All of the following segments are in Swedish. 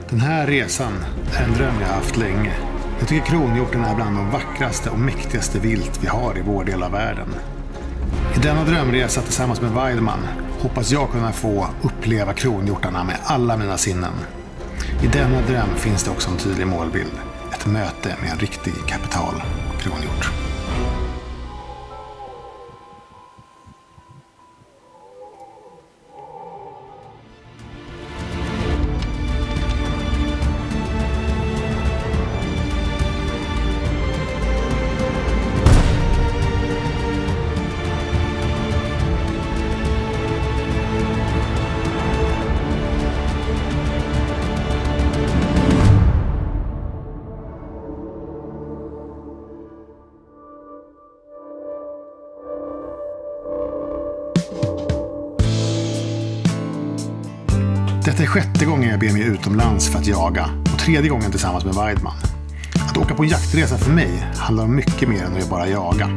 Den här resan är en dröm jag har haft länge. Jag tycker kronhjorten är bland de vackraste och mäktigaste vilt vi har i vår del av världen. I denna drömresa tillsammans med Weidman hoppas jag kunna få uppleva kronhjortarna med alla mina sinnen. I denna dröm finns det också en tydlig målbild. Ett möte med en riktig kapital kronhjort. Detta är 6:e gången jag ber mig utomlands för att jaga och 3:e gången tillsammans med Weidman. Att åka på jaktresa för mig handlar om mycket mer än att bara jaga.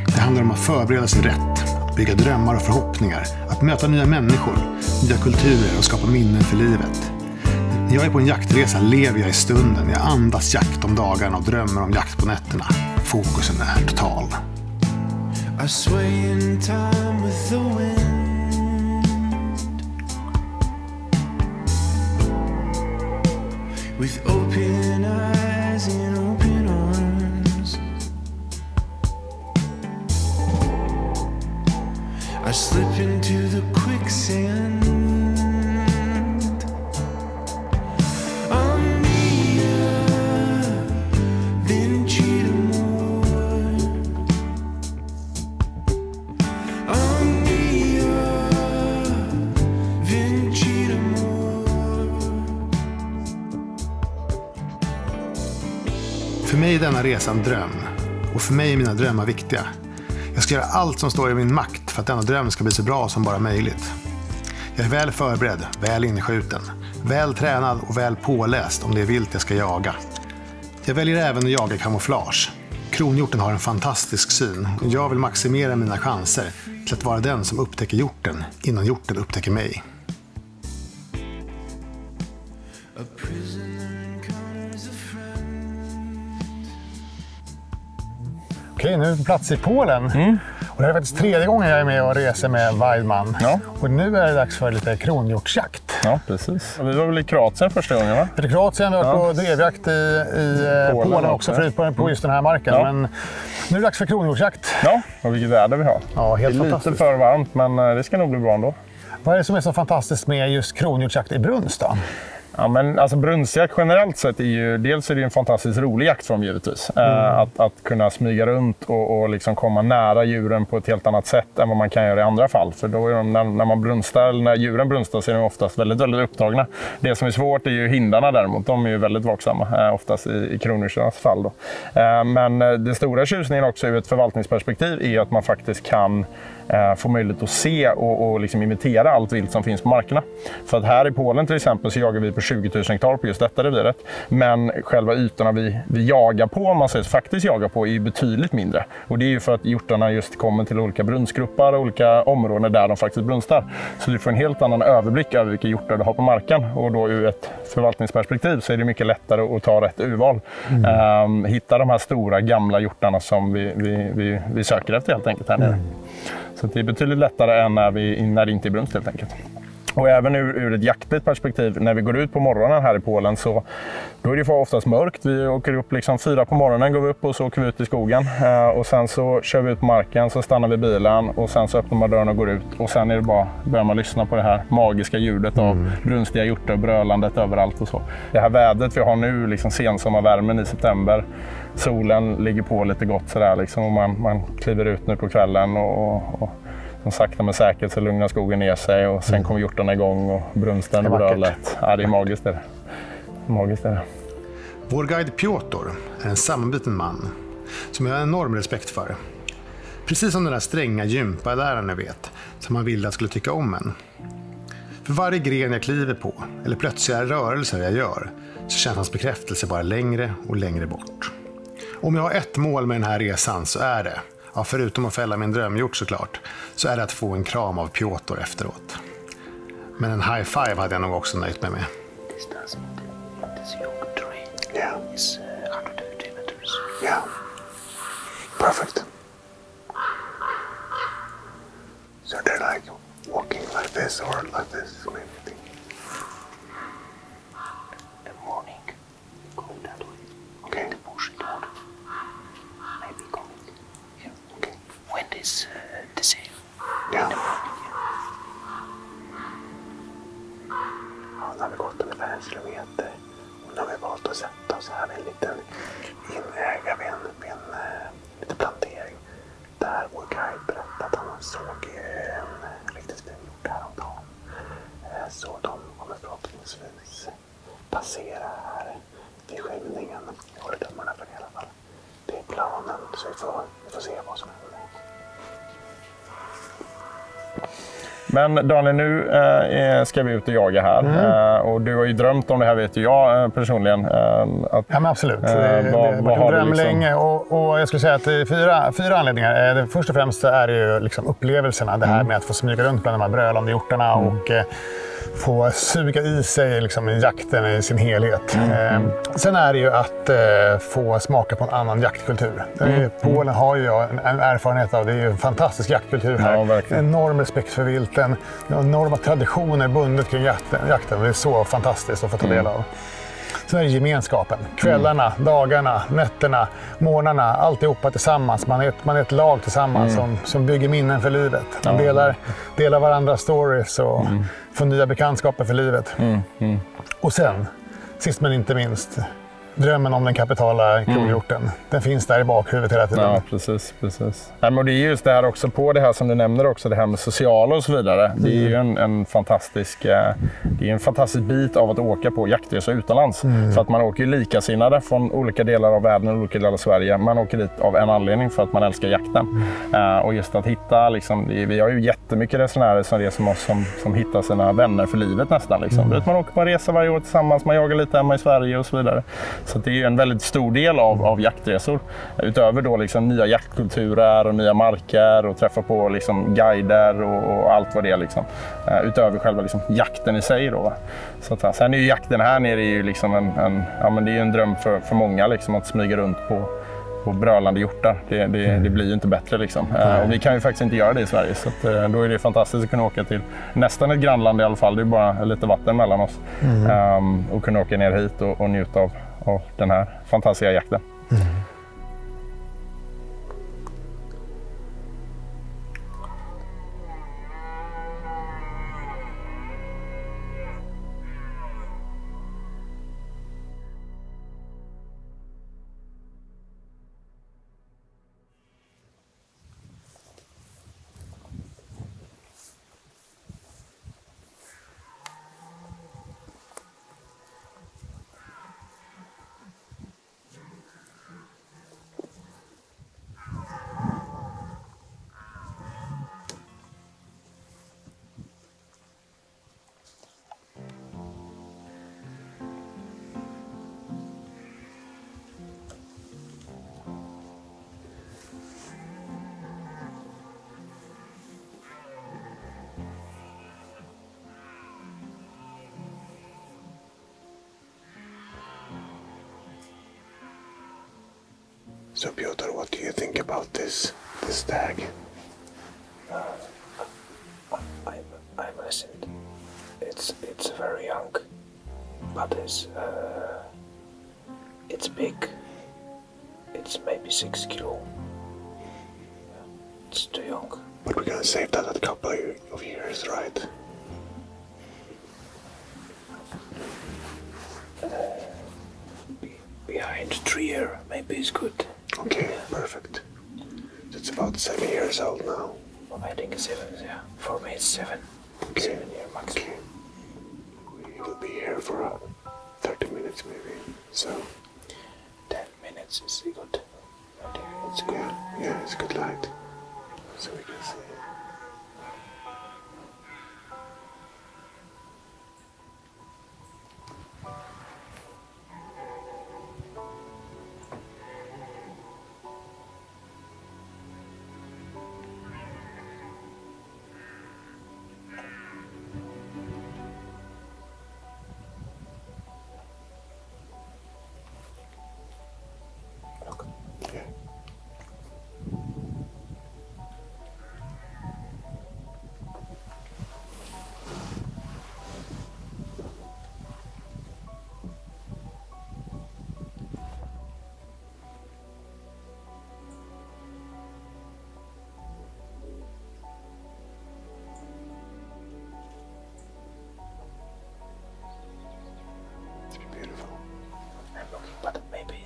Det handlar om att förbereda sig rätt, att bygga drömmar och förhoppningar, att möta nya människor, nya kulturer och skapa minnen för livet. När jag är på en jaktresa lever jag i stunden, jag andas jakt om dagarna och drömmer om jakt på nätterna. Fokusen är total. I sway in time with the wind. With open eyes and open arms, I slip into the quicksand. För mig är denna resa en dröm, och för mig är mina drömmar viktiga. Jag ska göra allt som står i min makt för att denna dröm ska bli så bra som bara möjligt. Jag är väl förberedd, väl inskjuten, väl tränad och väl påläst om det är vilt jag ska jaga. Jag väljer även att jaga kamouflage. Kronhjorten har en fantastisk syn och jag vill maximera mina chanser till att vara den som upptäcker hjorten innan hjorten upptäcker mig. Okej, nu är vi på plats i Polen. Och det är faktiskt 3:e gången jag är med och reser med Weidman. Ja. Och nu är det dags för lite kronhjortsjakt. Ja, precis. Vi var väl i Kroatien första gången, va? I Kroatien, vi har varit på drevjakt i Polen också, förut på just den här marken. Ja. Men nu är det dags för kronhjortsjakt. Ja, och vilket väder vi har. Ja, helt det är fantastiskt. lite för varmt, men det ska nog bli bra ändå. Vad är det som är så fantastiskt med just kronhjortsjakt i brunst då? Ja, men alltså brunstjakt generellt sett är ju, dels är det en fantastiskt rolig jaktform givetvis. Att kunna smyga runt och liksom komma nära djuren på ett helt annat sätt än vad man kan göra i andra fall. För då är de, när man brunstar, eller när djuren brunstar, så är de oftast väldigt, väldigt upptagna. Det som är svårt är ju hindarna däremot, de är ju väldigt vaksamma, oftast i kronhjortarnas fall då. Men den stora tjusningen också ur ett förvaltningsperspektiv är att man faktiskt kan få möjlighet att se och liksom imitera allt vilt som finns på markerna. För att här i Polen till exempel så jagar vi på 20 000 hektar på just detta reviret. Men själva ytorna vi jagar på, om man säger faktiskt jagar på, är ju betydligt mindre. Och det är ju för att hjortarna just kommer till olika brunskruppar och olika områden där de faktiskt brunstar. Så du får en helt annan överblick över vilka hjortar du har på marken. Och då ur ett förvaltningsperspektiv så är det mycket lättare att ta rätt urval. Hitta de här stora gamla hjortarna som vi söker efter helt enkelt här nere. Så det är betydligt lättare än när det inte är brunst helt enkelt. Och även ur ett jaktligt perspektiv, när vi går ut på morgonen här i Polen så då är det oftast mörkt. Vi åker upp liksom 4 på morgonen, går vi upp och så åker vi ut i skogen. Och sen så kör vi ut på marken, så stannar vi bilen och sen så öppnar man dörren och går ut. Och sen är det bara, börjar man lyssna på det här magiska ljudet av brunstiga hjortar, brölandet överallt och så. Det här vädret vi har nu, liksom sensommarvärmen i september. Solen ligger på lite gott sådär liksom, och man kliver ut nu på kvällen och som sakta men säkert så lugnar skogen ner sig och sen kommer hjortarna igång och brunsten och brölet. Ja, det är magiskt det. Magiskt det. Vår guide Piotr är en sammanbiten man som jag har enorm respekt för. Precis som den där stränga gympadäraren jag vet, som man ville att skulle tycka om en. För varje gren jag kliver på, eller plötsliga rörelser jag gör, så känns hans bekräftelse bara längre och längre bort. Om jag har ett mål med den här resan så är det, ja, förutom att fälla min drömhjort såklart, så är det att få en kram av Piotr efteråt. Men en high five hade jag nog också nöjt mig med. this young tree. Yeah. It's 150 meters. Yeah. Perfect. So they're like walking like this or like this, maybe. The morning, go that way. Okay. The bush door. Maybe going here. Okay. Wind is the same. Yeah. In the morning, yeah. Ja, nu har vi gått ungefär 1 kilometer. Och nu har vi valt att sätta oss här vid en liten inäga vid en liten plantering. Där vår guide berättade att han såg en riktigt fin hjort häromdagen. Så de kommer förhoppningsvis passera här vid skymningen. Jag håller tummarna för det i alla fall. Det är planen, så vi får se vad som händer. Men Daniel, nu ska vi ut och jaga här. Och du har ju drömt om det här, vet ju jag personligen. Ja, men absolut. Det vad var har en du dröm liksom? länge. Och jag skulle säga att det är fyra anledningar. Först och främst är det ju liksom upplevelserna. Det här med att få smyga runt bland de här brölande hjortarna och få suga i sig liksom jakten i sin helhet. Sen är det ju att få smaka på en annan jaktkultur. Polen har ju jag en erfarenhet av. Det är ju en fantastisk jaktkultur här. Ja, verkligen. Enorm respekt för vilten. Enorma traditioner bundet kring jakten. Det är så fantastiskt att få ta del av. Sen är det gemenskapen. Kvällarna, dagarna, nätterna, morgnarna, alltihopa tillsammans. Man är ett lag tillsammans som bygger minnen för livet. Man delar varandras stories och får nya bekantskaper för livet. Och sen, sist men inte minst, drömmen om den kapitala kronhjorten. Den finns där i bakhuvudet hela tiden. Ja, precis. Nej, men det är just det här också, på det här som du nämner också, det här med sociala och så vidare. Det är ju en fantastisk bit av att åka på jaktresa utomlands. För att man åker ju likasinnade från olika delar av världen och olika delar av Sverige. Man åker dit av en anledning, för att man älskar jakten. Och just att hitta, liksom, vi har ju jättemycket resenärer som reser med oss som hittar sina vänner för livet nästan. Liksom. Man åker på en resa varje år tillsammans, man jagar lite hemma i Sverige och så vidare. Så det är ju en väldigt stor del av jaktresor. Utöver då liksom nya jaktkulturer och nya marker och träffa på liksom guider och allt vad det är. Liksom. Utöver själva liksom jakten i sig. Då. Så att, sen är ju jakten här nere ju liksom men det är ju en dröm för många liksom, att smyga runt på brölande hjortar. Det blir ju inte bättre. Liksom. Och vi kan ju faktiskt inte göra det i Sverige. Så att, då är det fantastiskt att kunna åka till nästan ett grannland i alla fall. Det är bara lite vatten mellan oss. Och kunna åka ner hit och njuta av den här fantastiska jakten. So Piotr, what do you think about this stag? I listened. It's very young, but it's big. It's maybe 6 kilo. It's too young. But we're gonna save that a couple of years, right? Behind 3 years, maybe it's good. Okay, perfect. It's about 7 years old now. I think 7, yeah. For me it's 7. Okay. 7 years maximum. Okay. We will be here for 30 minutes maybe. So 10 minutes is good. I think it's good. yeah, it's good light. So we can see.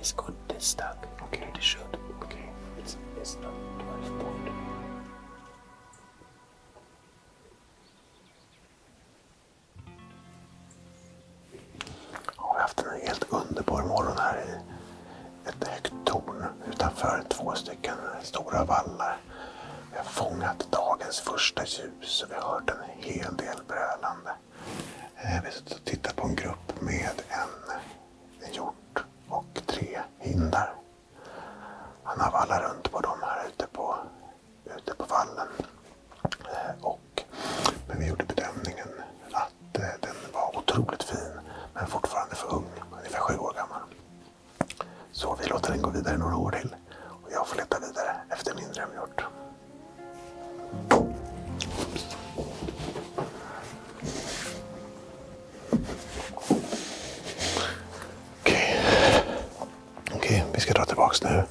It's good. It's stuck. Okay. It should. Okej. It's not 12 point. Ja, vi har haft en helt underbar morgon här i ett högt torn utanför 2 stycken stora vallar. Vi har fångat dagens första ljus och vi har hört en hel del brölande. Vi har suttit och tittat på en grupp med en hjort och 3 hindar. Han har vallat runt på dem här ute på vallen. Men vi gjorde bedömningen att den var otroligt fin men fortfarande för ung, ungefär 7 år gammal. Så vi låter den gå vidare några år till och jag får leta vidare efter min drömhjort. Okej, vi ska dra tillbaks nu.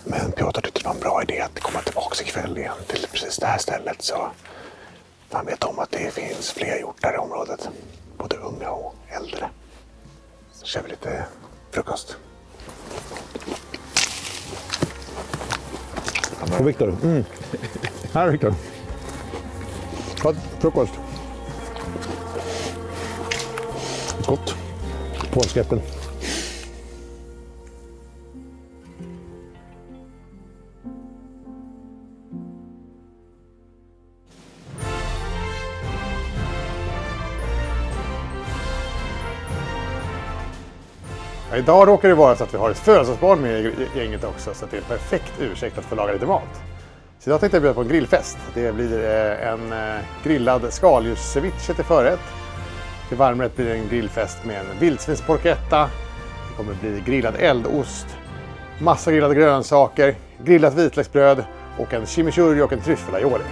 Men Piotr tyckte det var en bra idé att komma tillbaks ikväll igen till precis det här stället. Så man vet om att det finns fler hjortar i området. Både unga och äldre. Så kör vi lite frukost. Och Viktor. Här Viktor. Ta frukost. Gott. Påskäppel. Idag råkar det vara så att vi har ett födelsedagsbarn med i gänget också, så att det är en perfekt ursäkt att få laga lite mat. Så idag tänkte jag bjuda på en grillfest. Det blir en grillad skaldjursceviche till förrätt. Till varmrätt blir det en grillfest med en vildsvinsporchetta. Det kommer bli grillad eldost, massa grillade grönsaker, grillat vitlöksbröd och en chimichurri och en tryffelaioli.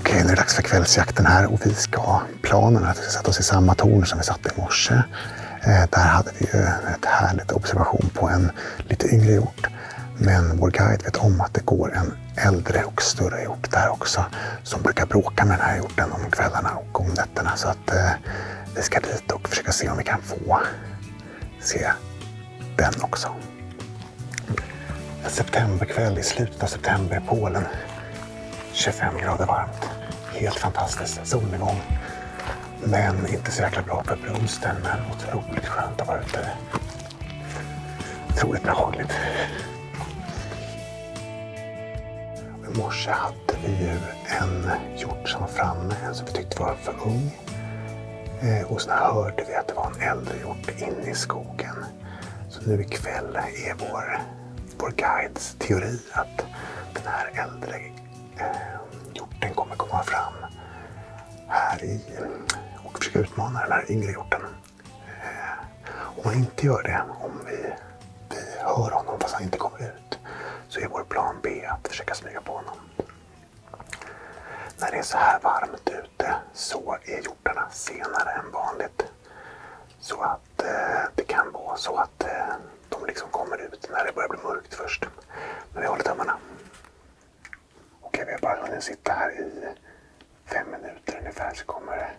Okej, nu är det dags för kvällsjakten här och vi ska planen att vi ska sätta oss i samma torn som vi satt i morse. Där hade vi ju ett härligt observation på en lite yngre hjort. Men vår guide vet om att det går en äldre och större hjort där också som brukar bråka med den här hjorten om kvällarna och om nätterna. Så att vi ska dit och försöka se om vi kan få se den också. En septemberkväll i slutet av september i Polen. 25 grader varmt. Helt fantastiskt. Solnedgång. Men inte så jäkla bra för brunsten. Men otroligt skönt att vara ute. Otroligt behagligt. I morse hade vi ju en hjort som var framme. En som vi tyckte var för ung. Och sen hörde vi att det var en äldre hjort inne i skogen. Så nu ikväll är vår guides teori att den här äldre hjorten kommer komma fram här och försöka utmana den här yngre hjorten. Om han inte gör det, om vi hör honom fast han inte kommer ut, så är vår plan B att försöka smyga på honom. När det är så här varmt ute så är hjortarna senare än vanligt. Så att det kan vara så att de liksom kommer ut när det börjar bli mörkt först. Men vi håller tummarna. Okej, vi har bara hunnit sitta här i 5 minuter ungefär så kommer det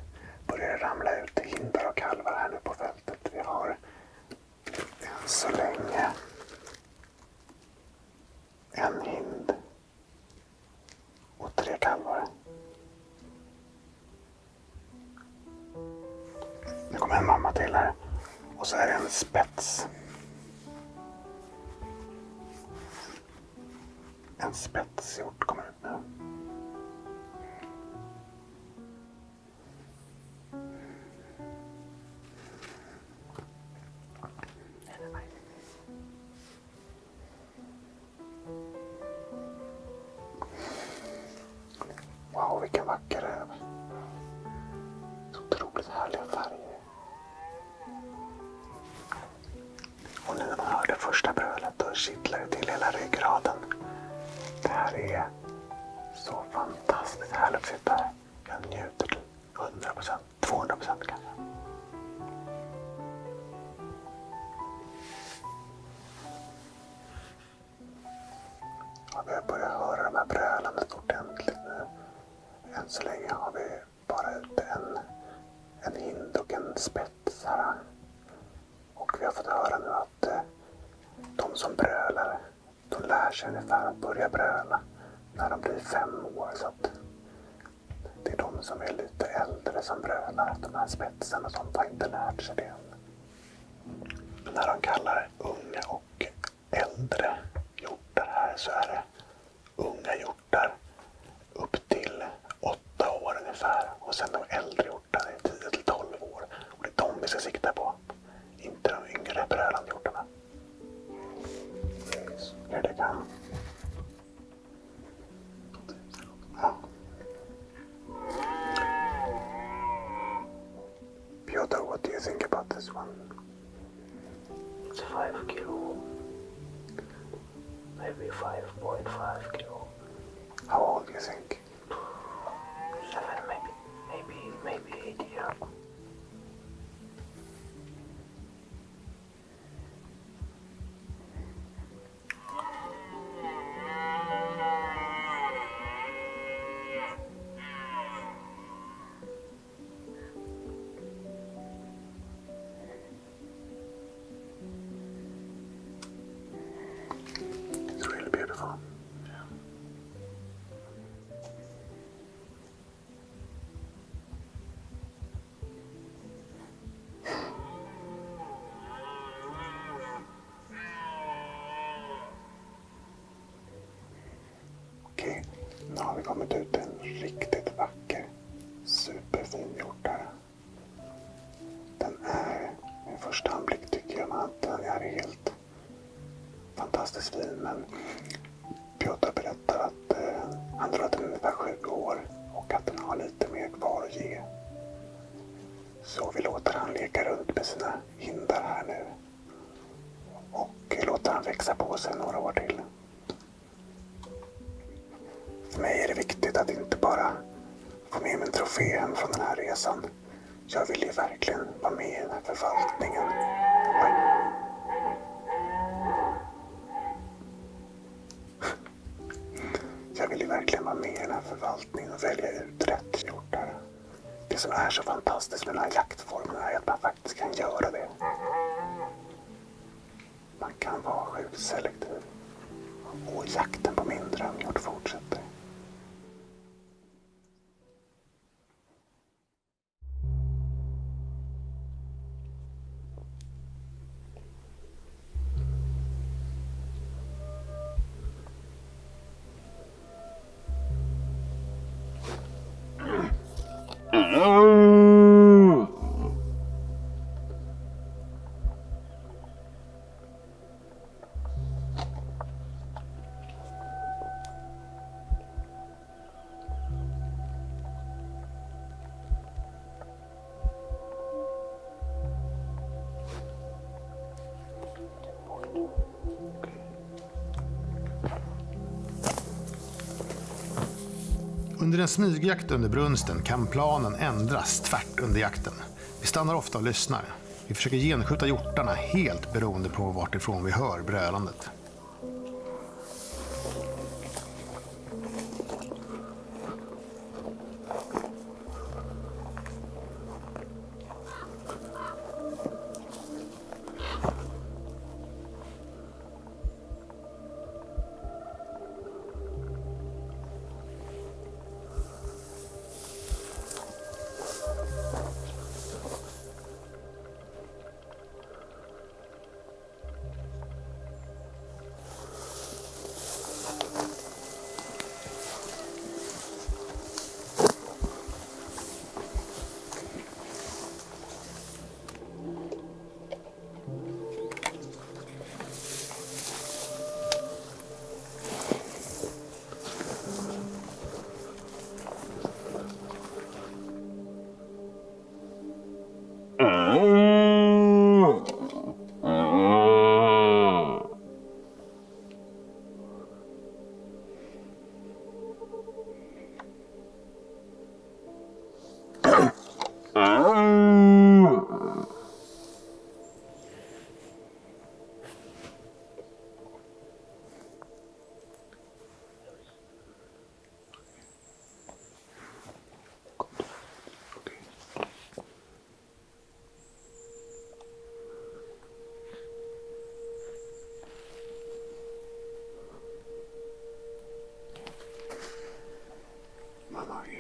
börja ramla ut hindar och kalvar här nu på fältet. Vi har än så länge en hind och 3 kalvar. Nu kommer en mamma till här och så är det en spets. En spetshjort kommer ut nu. Wow, vilken vacker räv. Så otroligt härliga färger. Och nu när man hörde första brölet då kittlar det till hela ryggraden. Det här är så fantastiskt härligt att sitta här. Jag njuter till 100%, 200% kanske. Ja, vi har börjat höra de här brölandet ordentligt nu. Än så länge har vi bara ute en hind och en spets här. Och vi har fått höra nu att de som brölar, de lär sig ungefär att börja bröla när de blir 5 år. Så att det är de som är lite äldre som brölar. De här spetsen och sånt har inte lärt sig det än. Men när de kallar unga och äldre hjortar här så är det unga hjortar upp till 8 år ungefär. Och sen de äldre hjortarna är 10 till 12 år. Och det är de vi ska sikta på. Inte de yngre brölande hjortarna. Here they come. Ja. Piotr, what do you think about this one? It's 5 kilo. Maybe 5.5 kilo. How old do you think? 7 maybe 8 years. It's really beautiful. Okej, nu har vi kommit ut en riktigt vacker, superfin hjort här. Den är, vid första anblick tycker jag att den är helt fantastiskt fin, men Piotr berättar att han tror att den är ungefär 7 år och att den har lite mer kvar att ge. Så vi låter han leka runt med sina hindar här nu och låter han växa på sig några år till. För mig är det viktigt att inte bara få med mig en trofé hem från den här resan. Jag vill ju verkligen vara med i den här förvaltningen. Oj. Jag vill ju verkligen vara med i den här förvaltningen och välja ut rätt hjortar. Det som är så fantastiskt med den här jaktformen är att man faktiskt kan göra det. Man kan vara sjukt selektiv. Och jakten på min drömhjort fortsätter. Under en smygjakt under brunsten kan planen ändras tvärt under jakten. Vi stannar ofta och lyssnar. Vi försöker genskjuta hjortarna helt beroende på vart ifrån vi hör brölandet.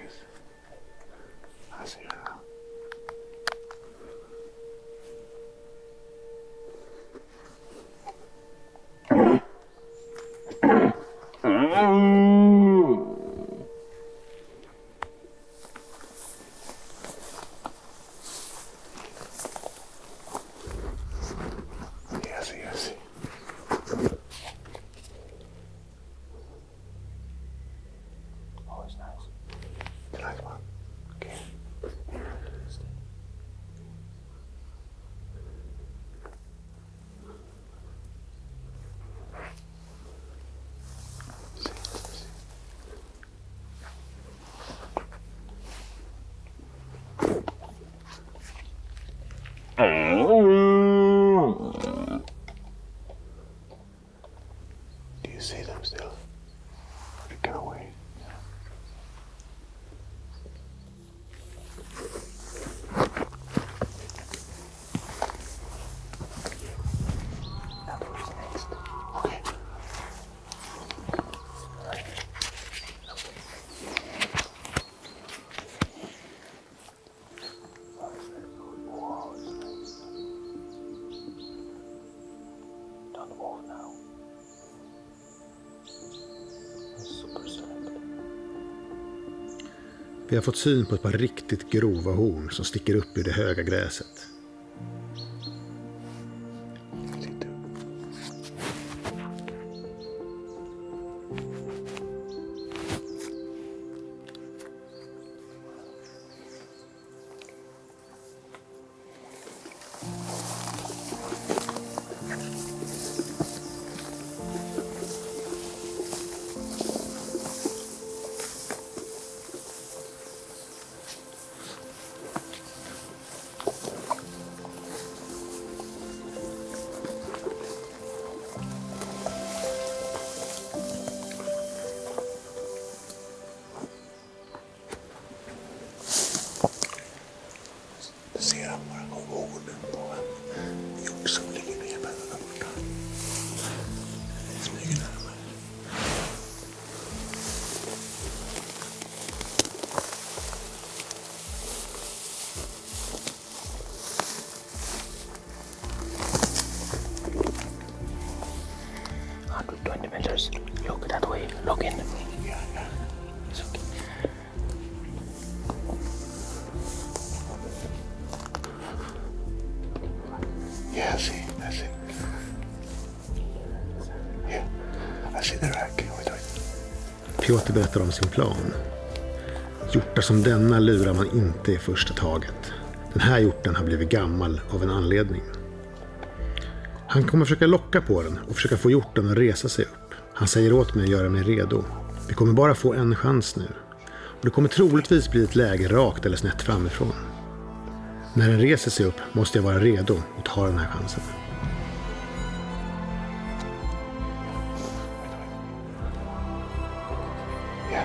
Yes. I see her now. Yes. Oh, it's nice. You like one? Okay. Do you see them still? Looking away. That was next. Okay. Wow, it's nice. Don't move now. It's super select. Vi har fått syn på ett par riktigt grova horn som sticker upp ur det höga gräset. Ser han bara hornen på en hjort som ligger nedbäddad där borta. Smyger närmare. $120. Look that way. Look in. Ja. It's okay. Yeah, I see. Yeah, I see the rack. Wait. Piotr berättar om sin plan. Hjortar som denna lurar man inte i första taget. Den här hjorten har blivit gammal av en anledning. Han kommer försöka locka på den och försöka få hjorten att resa sig upp. Han säger åt mig att göra mig redo. Vi kommer bara få en chans nu. Och det kommer troligtvis bli ett läge rakt eller snett framifrån. När den reser sig upp måste jag vara redo att ta den här chansen. Yeah.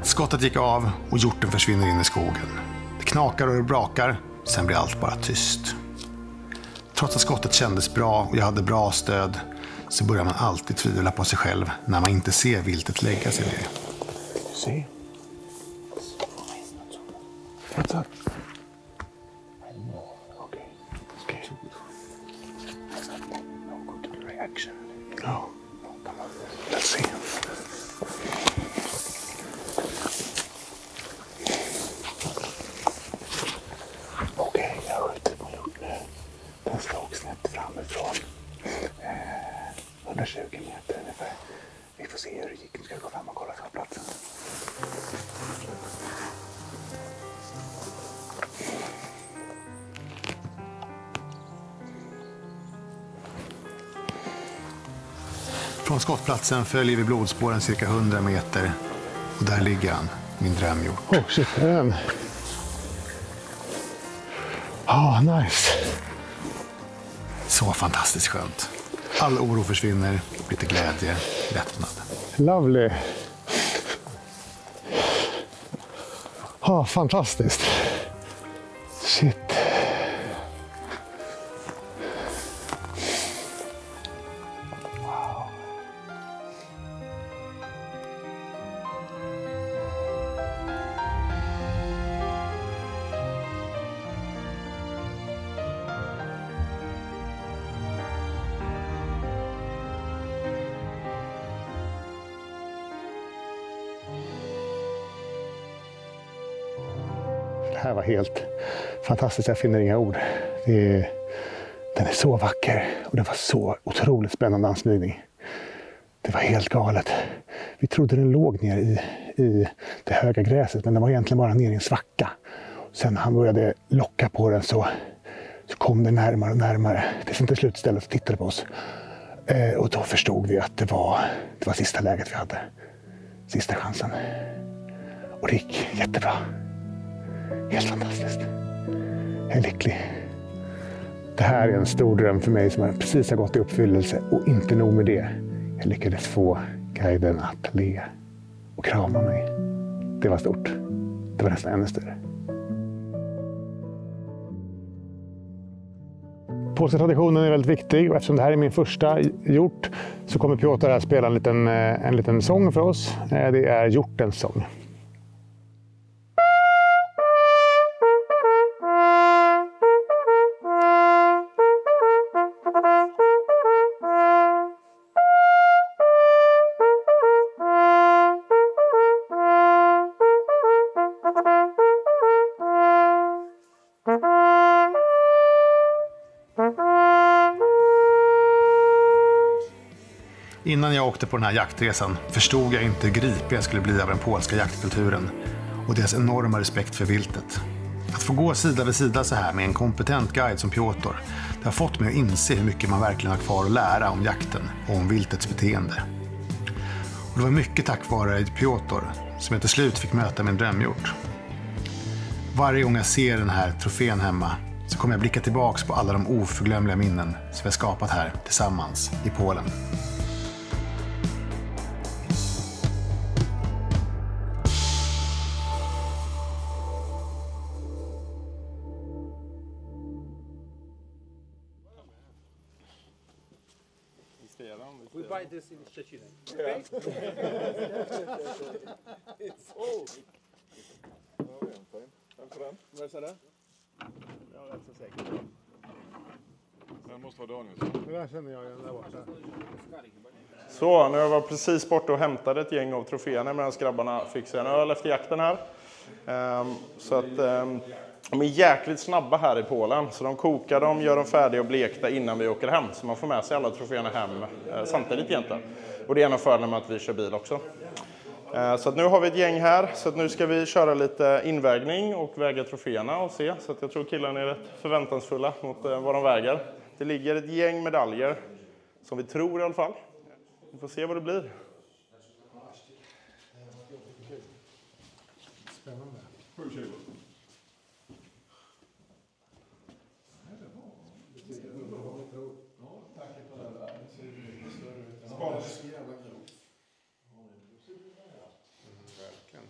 Skottet gick av och hjorten försvinner in i skogen. Det knakar och det brakar, sen blir allt bara tyst. Trots att skottet kändes bra och jag hade bra stöd så börjar man alltid tvivla på sig själv när man inte ser viltet lägga sig ner. See? What's up? I don't know. Okay. That's not no good reaction. No. Come on. Let's see. Okej, jag skjuter på hjorten. Den slog snett framifrån. 120 meter ungefär. Vi får se hur det gick. Nu ska vi gå fram och kolla startplatsen. Från skottplatsen följer vi blodspåren cirka 100 meter. Och där ligger han, min drömhjort. Oh shit, det är den. Nice. Så fantastiskt skönt. All oro försvinner, lite glädje, lättnad. Lovely. Fantastiskt. Shit. Det här var helt fantastiskt, jag finner inga ord. Den är så vacker och det var så otroligt spännande ansmygning. Det var helt galet. Vi trodde den låg ner i det höga gräset, men den var egentligen bara ner i en svacka. Sen när han började locka på den så kom den närmare och närmare. Tills den till slut ställde och tittade på oss. Och då förstod vi att det var sista läget vi hade. Sista chansen. Och det gick jättebra. Helt fantastiskt. Jag är lycklig. Det här är en stor dröm för mig som precis har gått i uppfyllelse. Och inte nog med det. Jag lyckades få guiden att le och krama mig. Det var stort. Det var nästan ännu större. Polska traditionen är väldigt viktig och eftersom det här är min första hjort så kommer Piotr att spela en liten sång för oss. Det är hjortens sång. Innan jag åkte på den här jaktresan förstod jag inte hur gripig jag skulle bli av den polska jaktkulturen och deras enorma respekt för viltet. Att få gå sida vid sida så här med en kompetent guide som Piotr, det har fått mig att inse hur mycket man verkligen har kvar att lära om jakten och om viltets beteende. Och det var mycket tack vare Piotr som jag till slut fick möta min drömhjort. Varje gång jag ser den här trofén hemma så kommer jag blicka tillbaks på alla de oförglömliga minnen som vi har skapat här tillsammans i Polen. We buy this in Szczecin. Okay? It's old. Where's that? No, that's a second. Det måste vara Daniel. Det där känner jag igen där borta. Så, nu har jag precis borta och hämtade ett gäng av troféerna medan grabbarna fick sig en öl efter jakten här. Så att de är jäkligt snabba här i Polen. Så de kokar dem, gör dem färdiga och blekta innan vi åker hem. Så man får med sig alla troféerna hem samtidigt egentligen. Och det är en av fördelarna med att vi kör bil också. Så att nu har vi ett gäng här. Så att nu ska vi köra lite invägning och väga troféerna och se. Så att jag tror killarna är rätt förväntansfulla mot vad de väger. Det ligger ett gäng medaljer. Som vi tror i alla fall. Vi får se vad det blir. Spännande. 7 kilo.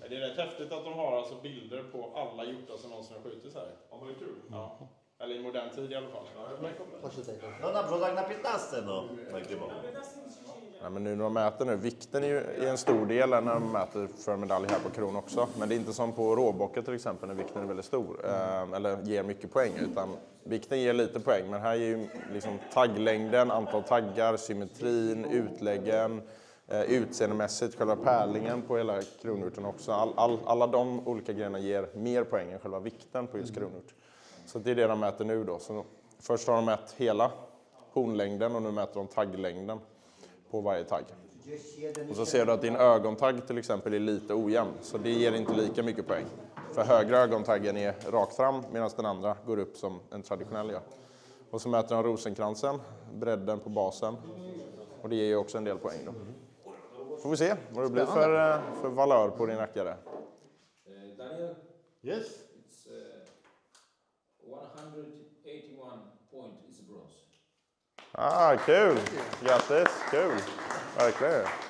Det är rätt häftigt att de har alltså bilder på alla hjortar som någonsin har skjutits här. Ja, men det är kul. Ja. Eller i modern tid i alla fall. No na brzozach na 15 no, nagrywał. Ja, men nu när de mäter nu, vikten är ju en stor del när de mäter för medalj här på Kron också. Men det är inte som på råbocket till exempel när vikten är väldigt stor. Eller ger mycket poäng. Utan vikten ger lite poäng. Men här ger ju liksom tagglängden, antal taggar, symmetrin, utläggen. Utseendemässigt, själva pärlingen på hela kronhjorten också. Alla de olika grejerna ger mer poäng än själva vikten på just kronhjort. Så det är det de mäter nu då. Så först har de mätt hela hornlängden och nu mäter de tagglängden. på varje tagg. Och så ser du att din ögontagg till exempel är lite ojämn, så det ger inte lika mycket poäng. För högra ögontaggen är rakt fram medan den andra går upp som en traditionell gör. Och så mäter de rosenkransen, bredden på basen. Och det ger ju också en del poäng då. Får vi se vad det blir för valör på din rackare. Daniel? Yes. It's 181 point is bronze. Kul! Grattis! Kul! Verkligen!